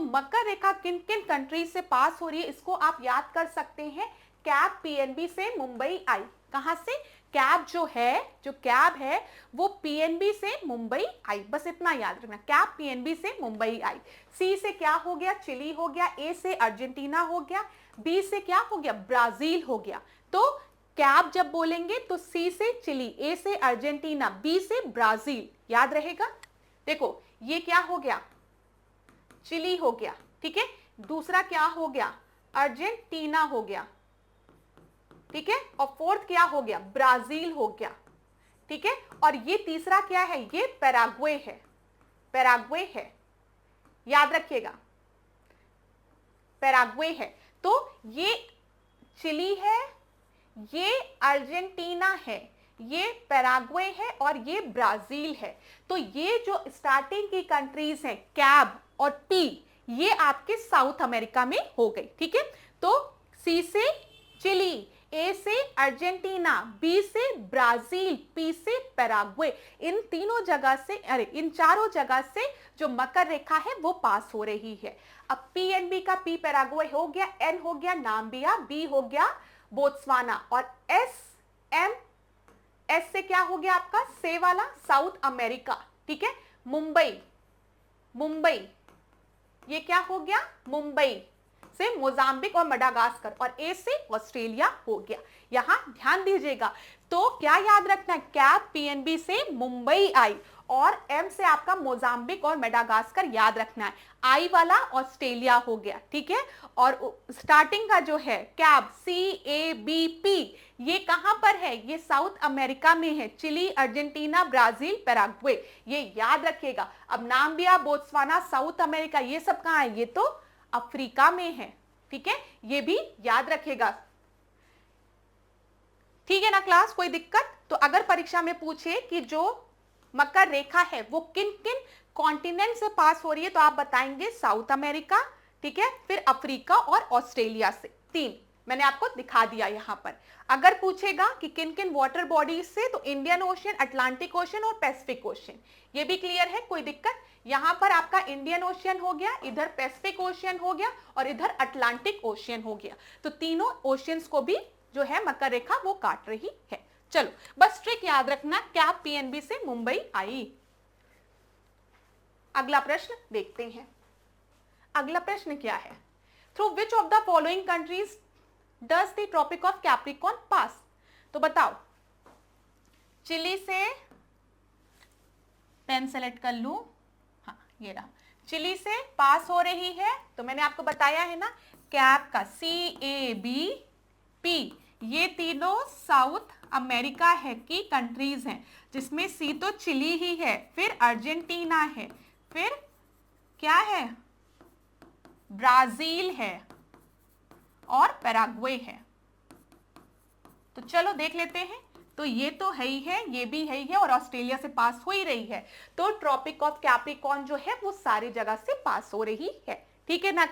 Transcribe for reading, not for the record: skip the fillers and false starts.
मकर रेखा किन किन कंट्रीज से पास हो रही है इसको आप याद कर सकते हैं। कैप पीएनबी से मुंबई आई। कहां से? कैप जो कैप है वो पीएनबी से मुंबई आई, बस इतना याद रखना, कैप पीएनबी से मुंबई आई। सी से क्या हो गया? चिली हो गया। ए से अर्जेंटीना हो गया। बी से क्या हो गया? ब्राजील हो गया। तो कैप जब बोलेंगे तो सी से चिली, ए से अर्जेंटीना, बी से ब्राजील, याद रहेगा। देखो ये क्या हो गया? चिली हो गया, ठीक है। दूसरा क्या हो गया? अर्जेंटीना हो गया, ठीक है। और फोर्थ क्या हो गया? ब्राजील हो गया, ठीक है। और ये तीसरा क्या है? ये पैराग्वे है, पैराग्वे है, याद रखिएगा, पैराग्वे है। तो ये चिली है, ये अर्जेंटीना है, ये पैराग्वे है और ये ब्राजील है। तो ये जो स्टार्टिंग की कंट्रीज हैं कैब और पी, ये आपके साउथ अमेरिका में हो गई, ठीक है। तो सी से चिली, ए से अर्जेंटीना, बी से ब्राजील, पी से पैराग्वे, इन तीनों जगह से, इन चारों जगह से जो मकर रेखा है वो पास हो रही है। अब पी एंड बी का, पी पैराग्वे हो गया, एन हो गया नाम्बिया, बी हो गया बोत्सवाना, और एस एम, एस से क्या हो गया आपका? से वाला साउथ अमेरिका, ठीक है। मुंबई, मुंबई, ये क्या हो गया? मुंबई से मोजाम्बिक और मडागास्कर, और ए से ऑस्ट्रेलिया हो गया। यहां ध्यान दीजिएगा। तो क्या याद रखना है? कैप पीएनबी से मुंबई आई, और एम से आपका मोजाम्बिक और मेडागास्कर याद रखना है। आई वाला ऑस्ट्रेलिया हो गया, ठीक है। और स्टार्टिंग का जो है कैप CABP, ये कहां पर है? ये साउथ अमेरिका में है। चिली, अर्जेंटीना, ब्राजील, पैराग्वे, ये याद रखिएगा। अब नाम्बिया, बोत्सवाना, साउथ अमेरिका, ये सब कहां है? ये तो अफ्रीका में है, ठीक है। ये भी याद रखिएगा, ठीक है ना क्लास? कोई दिक्कत? तो अगर परीक्षा में पूछे कि जो मकर रेखा है वो किन किन कॉन्टिनेंट से पास हो रही है, तो आप बताएंगे साउथ अमेरिका, ठीक है, फिर अफ्रीका और ऑस्ट्रेलिया से। तीन मैंने आपको दिखा दिया यहां पर। अगर पूछेगा कि किन किन वाटर बॉडीज से, तो इंडियन ओशन, अटलांटिक ओशन और पैसिफिक ओशन। ये भी क्लियर है? कोई दिक्कत? यहां पर आपका इंडियन ओशन हो गया, इधर पैसिफिक ओशन हो गया और इधर अटलांटिक ओशन हो गया। तो तीनों ओशंस को भी जो है मकर रेखा वो काट रही है। चलो बस ट्रिक याद रखना, कैप पीएनबी से मुंबई आई। अगला प्रश्न देखते हैं। अगला प्रश्न क्या है? Through which of the following countries does the tropic of Capricorn pass? तो बताओ, चिली से, पेन सेलेक्ट कर लूं, हाँ ये रहा, चिली से पास हो रही है। तो मैंने आपको बताया है ना, कैप का CABP, ये तीनों साउथ अमेरिका है की कंट्रीज हैं, जिसमें सी तो चिली ही है, फिर अर्जेंटीना है, फिर क्या है? ब्राजील है और पैराग्वे है। तो चलो देख लेते हैं। तो ये तो है ही है, ये भी है ही है, और ऑस्ट्रेलिया से पास हो ही रही है। तो ट्रॉपिक ऑफ कैप्रिकॉर्न जो है वो सारी जगह से पास हो रही है, ठीक है ना।